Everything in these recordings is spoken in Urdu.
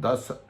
10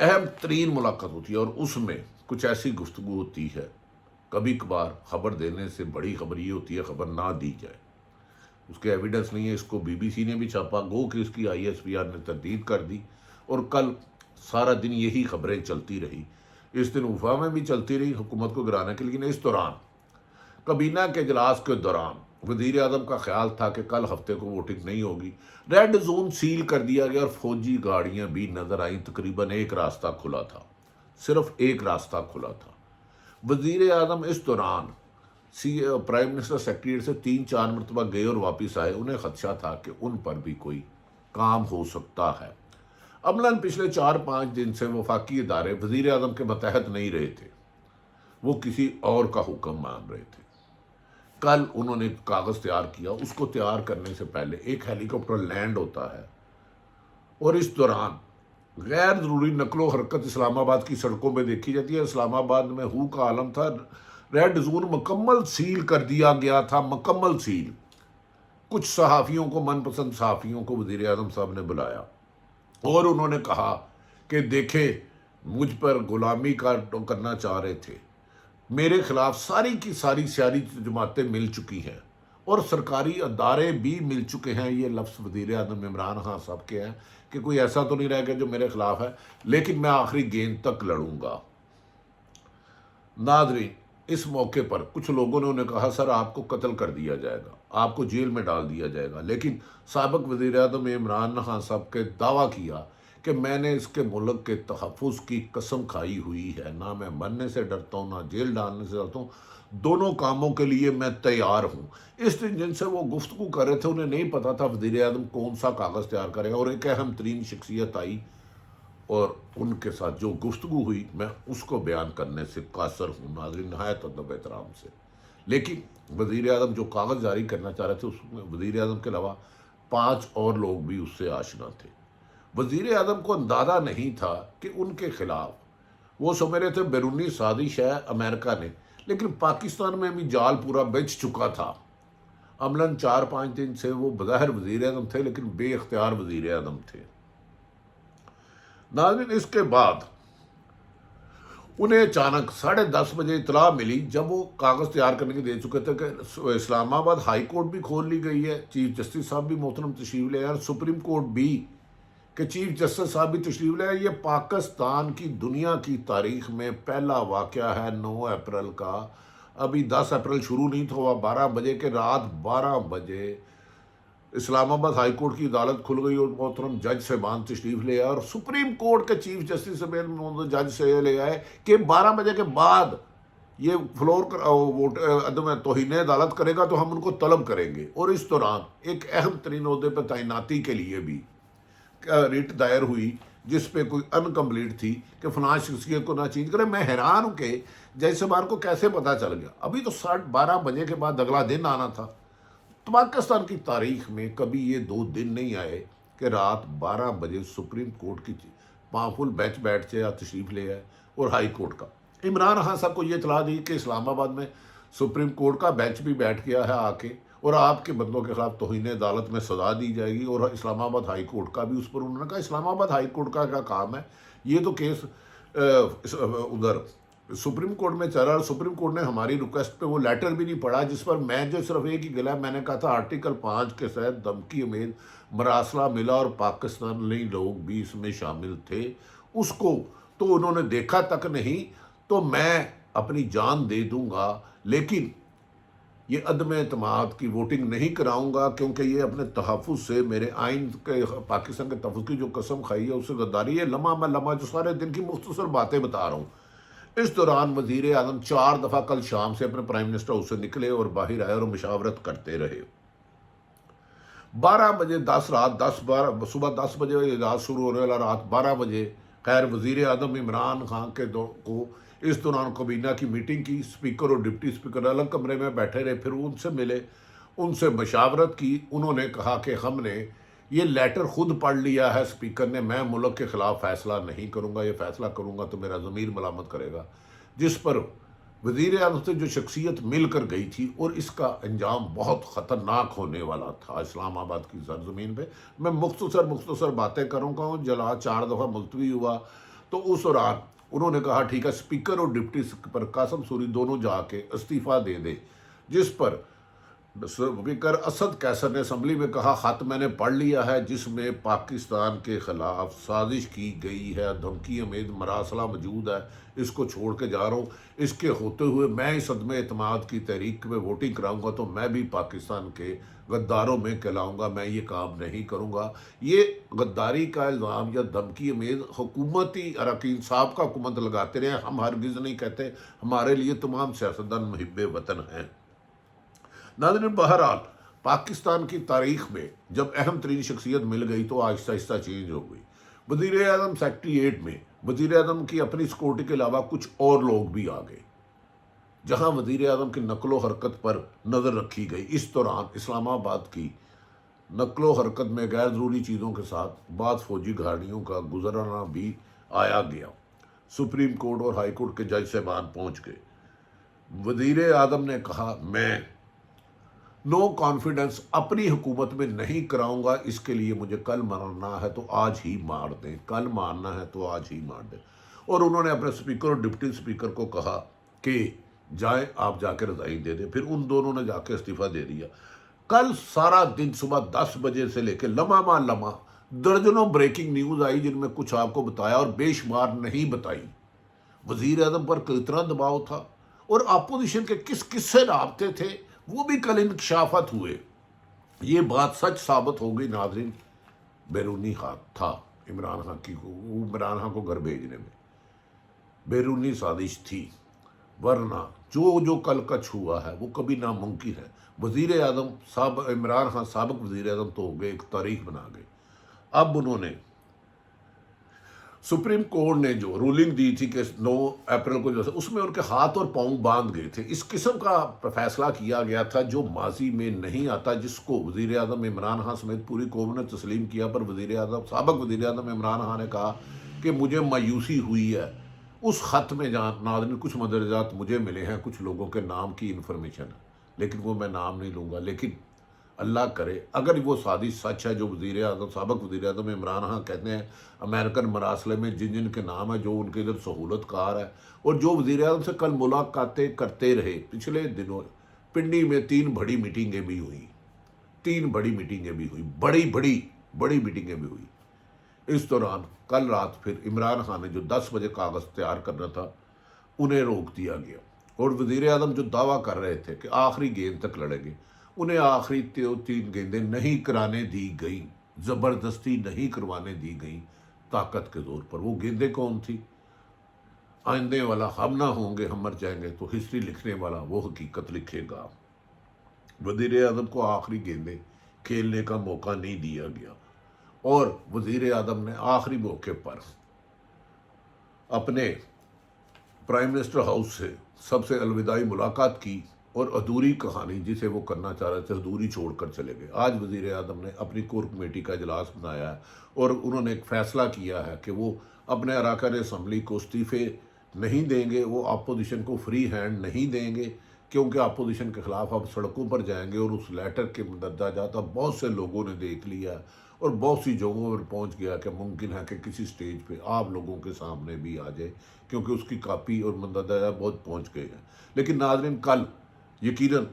اہم ترین ملاقات ہوتی ہے اور اس میں کچھ ایسی گفتگو ہوتی ہے، کبھی کبھار خبر دینے سے بڑی خبر یہ ہوتی ہے خبر نہ دی جائے، اس کے ایویڈنس نہیں ہے، اس کو بی بی سی نے بھی چھاپا، گو کہ اس کی آئی ایس پی آر نے تردید کر دی، اور کل سارا دن یہی خبریں چلتی رہی، اس دن وفا میں بھی چلتی رہی حکومت کو گرانے کے، لیکن اس دوران کابینہ کے اجلاس کے دوران وزیر اعظم کا خیال تھا کہ کل ہفتے کو ووٹنگ نہیں ہوگی، ریڈ زون سیل کر دیا گیا اور فوجی گاڑیاں بھی نظر آئیں، تقریباً ایک راستہ کھلا تھا، صرف ایک راستہ کھلا تھا۔ وزیر اعظم اس دوران پرائم منسٹر سیکریٹریٹ سے 3-4 مرتبہ گئے اور واپس آئے، انہیں خدشہ تھا کہ ان پر بھی کوئی کام ہو سکتا ہے۔ عملاً پچھلے 4-5 دن سے وفاقی ادارے وزیر اعظم کے متحد نہیں رہے تھے، وہ کسی اور کا حکم مان رہے تھے۔ کل انہوں نے کاغذ تیار کیا، اس کو تیار کرنے سے پہلے ایک ہیلی کاپٹر لینڈ ہوتا ہے اور اس دوران غیر ضروری نقل و حرکت اسلام آباد کی سڑکوں پہ دیکھی جاتی ہے۔ اسلام آباد میں ہو کا عالم تھا، ریڈ زون مکمل سیل کر دیا گیا تھا، مکمل سیل۔ کچھ صحافیوں کو، من پسند صحافیوں کو وزیر اعظم صاحب نے بلایا اور انہوں نے کہا کہ دیکھیں مجھ پر غلامی کا کرنا چاہ رہے تھے، میرے خلاف ساری کی ساری سیاسی جماعتیں مل چکی ہیں اور سرکاری ادارے بھی مل چکے ہیں۔ یہ لفظ وزیر اعظم عمران خان صاحب کے ہیں کہ کوئی ایسا تو نہیں رہ گیا جو میرے خلاف ہے، لیکن میں آخری گیند تک لڑوں گا۔ ناظرین، اس موقع پر کچھ لوگوں نے انہیں کہا سر آپ کو قتل کر دیا جائے گا، آپ کو جیل میں ڈال دیا جائے گا، لیکن سابق وزیر اعظم عمران خان صاحب کے دعویٰ کیا کہ میں نے اس کے ملک کے تحفظ کی قسم کھائی ہوئی ہے، نہ میں مرنے سے ڈرتا ہوں نہ جیل ڈالنے سے ڈرتا ہوں، دونوں کاموں کے لیے میں تیار ہوں۔ اس دن جن سے وہ گفتگو کر رہے تھے انہیں نہیں پتا تھا وزیر اعظم کون سا کاغذ تیار کرے گا، اور ایک اہم ترین شخصیت آئی اور ان کے ساتھ جو گفتگو ہوئی میں اس کو بیان کرنے سے قاصر ہوں ناظرین، نہایت ادب احترام سے۔ لیکن وزیر اعظم جو کاغذ جاری کرنا چاہ رہے تھے اس میں وزیر اعظم کے علاوہ 5 اور لوگ بھی اس سے آشنا تھے۔ وزیر اعظم کو اندازہ نہیں تھا کہ ان کے خلاف، وہ سمجھ رہے تھے بیرونی سازش ہے امریکہ نے، لیکن پاکستان میں بھی جال پورا بچ چکا تھا۔ عملاً 4-5 دن سے وہ بظاہر وزیر اعظم تھے لیکن بے اختیار وزیر اعظم تھے۔ ناظرین، اس کے بعد انہیں اچانک 10:30 بجے اطلاع ملی، جب وہ کاغذ تیار کرنے کے دے چکے تھے، کہ اسلام آباد ہائی کورٹ بھی کھول لی گئی ہے، چیف جسٹس صاحب بھی محترم تشریف لے آئے، اور سپریم کورٹ بھی کہ چیف جسٹس صاحب بھی تشریف لے آئے۔ یہ پاکستان کی دنیا کی تاریخ میں پہلا واقعہ ہے 9 اپریل کا، ابھی 10 اپریل شروع نہیں ہوا، 12 بجے کے رات 12 بجے اسلام آباد ہائی کورٹ کی عدالت کھل گئی اور محترم جج صاحبان تشریف لے آئے، اور سپریم کورٹ کے چیف جسٹس جج سے لے آئے کہ 12 بجے کے بعد یہ فلور عدم توہین عدالت کرے گا تو ہم ان کو طلب کریں گے۔ اور اس دوران ایک اہم ترین عہدے پہ تعیناتی کے لیے بھی ریٹ دائر ہوئی جس پہ کوئی انکمپلیٹ تھی کہ فلاں شخصیت کو نہ چینج کرے۔ میں حیران ہوں کہ جج صاحبان کو کیسے پتا چل گیا، ابھی تو 12 بجے کے بعد اگلا دن آنا تھا۔ تو پاکستان کی تاریخ میں کبھی یہ 2 دن نہیں آئے کہ رات 12 بجے سپریم کورٹ کی پاورفل بینچ بیٹھ سے تشریف لے آئے، اور ہائی کورٹ کا عمران خان صاحب کو یہ اطلاع دی کہ اسلام آباد میں سپریم کورٹ کا بینچ بھی بیٹھ گیا ہے آ کے، اور آپ کے بندوں کے خلاف توہین عدالت میں سزا دی جائے گی، اور اسلام آباد ہائی کورٹ کا بھی اس پر انہوں نے کہا اسلام آباد ہائی کورٹ کا کیا کام ہے، یہ تو کیس ادھر سپریم کورٹ میں چل رہا ہے، اور سپریم کورٹ نے ہماری ریکویسٹ پہ وہ لیٹر بھی نہیں پڑھا جس پر میں جو صرف ایک ہی گلا میں نے کہا تھا آرٹیکل 5 کے تحت دھمکی امید مراسلہ ملا اور پاکستانی لوگ بھی اس میں شامل تھے، اس کو تو انہوں نے دیکھا تک نہیں، تو میں اپنی جان دے دوں گا لیکن یہ عدم اعتماد کی ووٹنگ نہیں کراؤں گا، کیونکہ یہ اپنے تحفظ سے میرے آئین کے پاکستان کے تحفظ کی جو قسم کھائی ہے اس سے غداری ہے۔ لمحہ جو سارے دن کی مختصر باتیں بتا رہا ہوں۔ اس دوران وزیر اعظم 4 دفعہ کل شام سے اپنے پرائم منسٹر ہاؤس سے نکلے اور باہر آئے اور مشاورت کرتے رہے۔ 12 بجے صبح 10 بجے اجلاس شروع ہونے والا، رات 12 بجے خیر وزیر اعظم عمران خان کو اس دوران کابینہ کی میٹنگ کی، اسپیکر اور ڈپٹی اسپیکر الگ کمرے میں بیٹھے رہے، پھر ان سے ملے، ان سے مشاورت کی۔ انہوں نے کہا کہ ہم نے یہ لیٹر خود پڑھ لیا ہے اسپیکر نے، میں ملک کے خلاف فیصلہ نہیں کروں گا، یہ فیصلہ کروں گا تو میرا ضمیر ملامت کرے گا، جس پر وزیر اعظم سے جو شخصیت مل کر گئی تھی، اور اس کا انجام بہت خطرناک ہونے والا تھا اسلام آباد کی سرزمین پہ۔ میں مختصر باتیں کروں گا، جلا 4 دفعہ ملتوی ہوا، تو اس دوران انہوں نے کہا ٹھیک ہے اسپیکر اور ڈپٹی اسپیکر قاسم سوری دونوں جا کے استعفیٰ دے دے، جس پر اسپیکر اسد کیسر نے اسمبلی میں کہا خط میں نے پڑھ لیا ہے جس میں پاکستان کے خلاف سازش کی گئی ہے، دھمکی امید مراسلہ موجود ہے، اس کو چھوڑ کے جا رہا ہوں، اس کے ہوتے ہوئے میں اس عدم اعتماد کی تحریک میں ووٹنگ کراؤں گا تو میں بھی پاکستان کے غداروں میں کہلاؤں گا، میں یہ کام نہیں کروں گا۔ یہ غداری کا الزام یا دھمکی امید حکومتی اراکین صاحب کا حکومت لگاتے رہے، ہم ہرگز نہیں کہتے، ہمارے لیے تمام سیاستدان محب وطن ہیں۔ ناظرین بہرحال پاکستان کی تاریخ میں جب اہم ترین شخصیت مل گئی تو آہستہ آہستہ چینج ہو گئی۔ وزیر اعظم سیکریٹریٹ میں وزیر اعظم کی اپنی سیکورٹی کے علاوہ کچھ اور لوگ بھی آ گئے، جہاں وزیر اعظم کی نقل و حرکت پر نظر رکھی گئی۔ اس دوران اسلام آباد کی نقل و حرکت میں غیر ضروری چیزوں کے ساتھ بعض فوجی گاڑیوں کا گزرنا بھی آیا گیا۔ سپریم کورٹ اور ہائی کورٹ کے جج صاحبان پہنچ گئے۔ وزیر اعظم نے کہا میں نو کانفیڈنس اپنی حکومت میں نہیں کراؤں گا، اس کے لیے مجھے کل مارنا ہے تو آج ہی مار دیں، کل مارنا ہے تو آج ہی مار دیں۔ اور انہوں نے اپنے اسپیکر اور ڈپٹی اسپیکر کو کہا کہ جائیں آپ جا کے رضائی دے دیں، پھر ان دونوں نے جا کے استعفیٰ دے دیا۔ کل سارا دن صبح 10 بجے سے لے کے لمحہ مع لمحہ درجنوں بریکنگ نیوز آئی جن میں کچھ آپ کو بتایا اور بے شمار نہیں بتائی۔ وزیر اعظم پر کتنا دباؤ تھا اور اپوزیشن کے کس کس سے رابطے تھے وہ بھی کل انکشافات ہوئے۔ یہ بات سچ ثابت ہو گئی ناظرین، بیرونی ہاتھ تھا عمران خان کو گھر بھیجنے میں، بیرونی سازش تھی، ورنہ جو کل کچھ ہوا ہے وہ کبھی ناممکن ہے۔ وزیر اعظم عمران خان سابق وزیر اعظم تو ہو گئے، ایک تاریخ بنا گئے۔ اب انہوں نے سپریم کورٹ نے جو رولنگ دی تھی کہ 9 اپریل کو جو اس میں ان کے ہاتھ اور پاؤں باندھ گئے تھے، اس قسم کا فیصلہ کیا گیا تھا جو ماضی میں نہیں آتا، جس کو وزیر اعظم عمران خان سمیت پوری قوم نے تسلیم کیا۔ پر سابق وزیر اعظم عمران خان نے کہا کہ مجھے مایوسی ہوئی ہے۔ اس خط میں ناظرین کچھ مدرجات مجھے ملے ہیں، کچھ لوگوں کے نام کی انفارمیشن ہے، لیکن وہ میں نام نہیں لوں گا، لیکن اللہ کرے اگر وہ سازش سچ ہے جو سابق وزیر اعظم عمران خان کہتے ہیں، امریکن مراسلے میں جن کے نام ہے جو ان کے ادھر سہولت کار ہے اور جو وزیر اعظم سے کل ملاقاتیں کرتے رہے، پچھلے دنوں پنڈی میں 3 بڑی میٹنگیں بھی ہوئی، بڑی میٹنگیں بھی ہوئی۔ اس دوران کل رات پھر عمران خان نے جو 10 بجے کاغذ تیار کرنا تھا انہیں روک دیا گیا، اور وزیر اعظم جو دعویٰ کر رہے تھے کہ آخری گیند تک لڑیں گے، انہیں آخری 3 گیندیں نہیں کرانے دی گئی، زبردستی نہیں کروانے دی گئی طاقت کے زور پر۔ وہ گیندیں کون تھی؟ آئندے والا ہم نہ ہوں گے، ہم مر جائیں گے تو ہسٹری لکھنے والا وہ حقیقت لکھے گا۔ وزیر اعظم کو آخری گیندیں کھیلنے کا موقع نہیں دیا گیا، اور وزیر اعظم نے آخری موقع پر اپنے پرائم منسٹر ہاؤس سے سب سے الوداعی ملاقات کی اور ادھوری کہانی جسے وہ کرنا چاہ رہے تھے ادھوری چھوڑ کر چلے گئے۔ آج وزیر اعظم نے اپنی کور کمیٹی کا اجلاس بنایا ہے اور انہوں نے ایک فیصلہ کیا ہے کہ وہ اپنے اراکین اسمبلی کو استعفے نہیں دیں گے، وہ اپوزیشن کو فری ہینڈ نہیں دیں گے، کیونکہ اپوزیشن کے خلاف اب سڑکوں پر جائیں گے۔ اور اس لیٹر کے مندرجات اب بہت سے لوگوں نے دیکھ لیا اور بہت سی جگہوں پر پہنچ گیا کہ ممکن ہے کہ کسی سٹیج پہ آپ لوگوں کے سامنے بھی آ جائے، کیونکہ اس کی کاپی اور مندرجات بہت پہنچ گئے ہیں۔ لیکن ناظرین کل یقیناً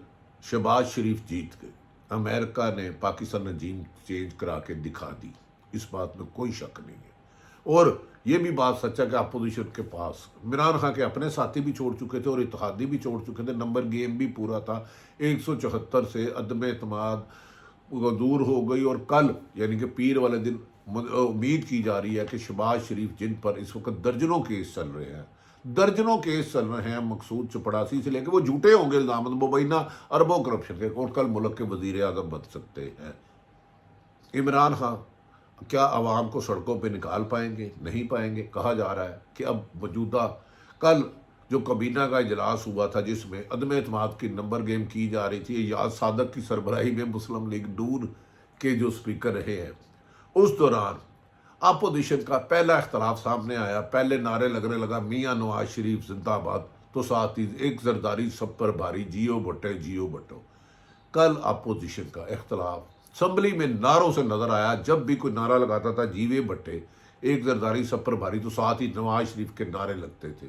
شہباز شریف جیت گئے، امریکہ نے پاکستان رجیم چینج کرا کے دکھا دی، اس بات میں کوئی شک نہیں ہے۔ اور یہ بھی بات سچ ہے کہ اپوزیشن کے پاس عمران خان کے اپنے ساتھی بھی چھوڑ چکے تھے اور اتحادی بھی چھوڑ چکے تھے، نمبر گیم بھی پورا تھا، 174 سے عدم اعتماد دور ہو گئی۔ اور کل یعنی کہ پیر والے دن امید کی جا رہی ہے کہ شہباز شریف جن پر اس وقت درجنوں کیس چل رہے ہیں مقصود چپڑاسی سے لے کے، وہ جھوٹے ہوں گے الزامات مبینہ اربوں کرپشن کے، اور کل ملک کے وزیر اعظم بن سکتے ہیں۔ عمران خان کیا عوام کو سڑکوں پہ نکال پائیں گے؟ نہیں پائیں گے۔ کہا جا رہا ہے کہ اب موجودہ کل جو کابینہ کا اجلاس ہوا تھا جس میں عدم اعتماد کی نمبر گیم کی جا رہی تھی، یاد صادق کی سربراہی میں مسلم لیگ نون کے جو اسپیکر رہے ہیں، اس دوران اپوزیشن کا پہلا اختلاف سامنے آیا، پہلے نعرے لگنے لگا میاں نواز شریف زندہ باد، تو ساتھ ہی ایک زرداری سب پر بھاری، جیو بھٹو۔ کل اپوزیشن کا اختلاف اسمبلی میں نعروں سے نظر آیا، جب بھی کوئی نعرہ لگاتا تھا جیوے بھٹے، ایک زرداری سب پر بھاری، تو ساتھ ہی نواز شریف کے نعرے لگتے تھے۔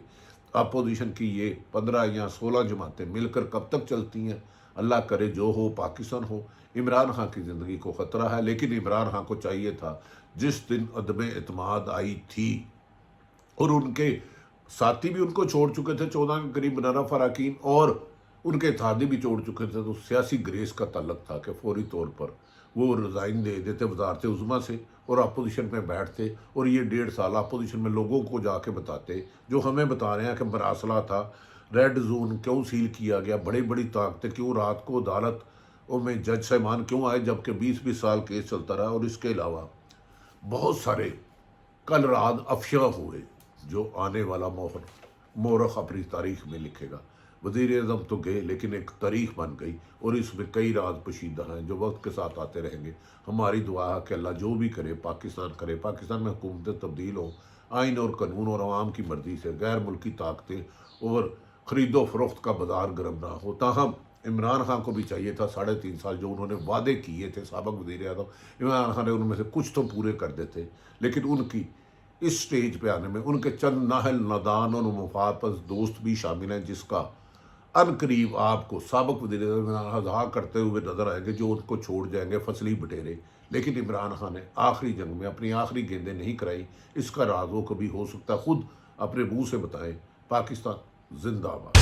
اپوزیشن کی یہ 15 یا 16 جماعتیں مل کر کب تک چلتی ہیں؟ اللہ کرے جو ہو پاکستان ہو۔ عمران خان کی زندگی کو خطرہ ہے، لیکن عمران خان کو چاہیے تھا جس دن عدم اعتماد آئی تھی اور ان کے ساتھی بھی ان کو چھوڑ چکے تھے 14 کے قریب بنارا فراکین، اور ان کے اتحادی بھی چھوڑ چکے تھے، تو سیاسی گریس کا تعلق تھا کہ فوری طور پر وہ ریزائن دے دیتے وزارت عظمیٰ سے اور اپوزیشن میں بیٹھتے، اور یہ 1.5 سال اپوزیشن میں لوگوں کو جا کے بتاتے جو ہمیں بتا رہے ہیں کہ مراسلہ تھا، ریڈ زون کیوں سیل کیا گیا، بڑی بڑی طاقتیں کیوں رات کو عدالتوں میں جج صاحبان کیوں آئے جبکہ 20 سال کیس چلتا رہا، اور اس کے علاوہ بہت سارے کل رات افشاں ہوئے جو آنے والا مورخ اپنی تاریخ میں لکھے گا۔ وزیر اعظم تو گئے لیکن ایک تاریخ بن گئی، اور اس میں کئی راز پوشیدہ ہیں جو وقت کے ساتھ آتے رہیں گے۔ ہماری دعا ہے کہ اللہ جو بھی کرے پاکستان میں حکومتیں تبدیل ہوں آئین اور قانون اور عوام کی مرضی سے، غیر ملکی طاقتیں اور خرید و فروخت کا بازار گرم نہ ہو۔ تاہم عمران خان کو بھی چاہیے تھا 3.5 سال جو انہوں نے وعدے کیے تھے سابق وزیر اعظم عمران خان نے ان میں سے کچھ تو پورے کر دیتے، لیکن ان کی اس سٹیج پہ آنے میں ان کے چند نااہل نادان اور مفاد پرست دوست بھی شامل ہیں، جس کا ان قریب آپ کو سابق وزیر اعظم اضحاق کرتے ہوئے نظر آئیں گے، جو ان کو چھوڑ جائیں گے فصلی بٹیرے۔ لیکن عمران خان نے آخری جنگ میں اپنی آخری گیندیں نہیں کرائی، اس کا راز وہ کبھی ہو سکتا ہے خود اپنے منہ سے بتائیں۔ پاکستان زندہ باد۔